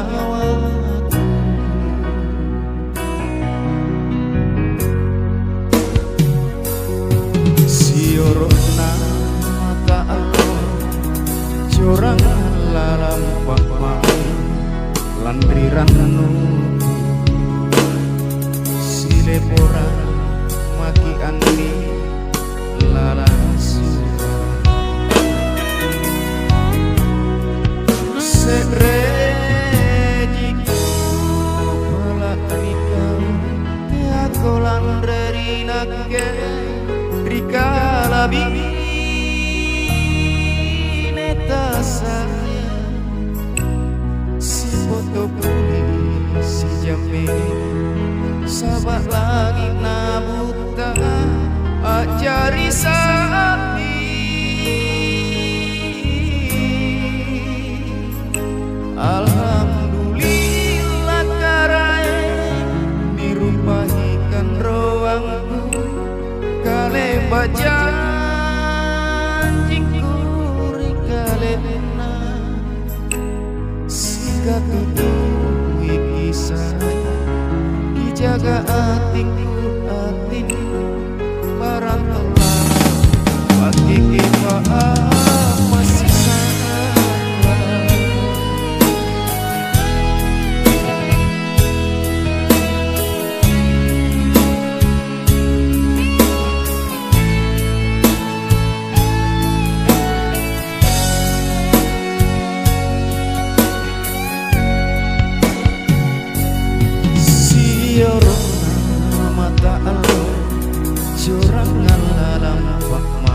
nyawaku. Siorna mata aku jorang lalam pakmau landriranu silepora maki andi lalasu serejiku palaknikau tiako landrerinake rika labine tasaya si foto pulih si jambe sabak lagi nabuta ajari sapi alhamdulillah karai dirupahikan roangku kale bajanjiku rikale benar sika tutuhi kisah dijaga hatiku hatimu barantolah bagi kita masih salah. Siorona mata Allah jorangan lalam pakma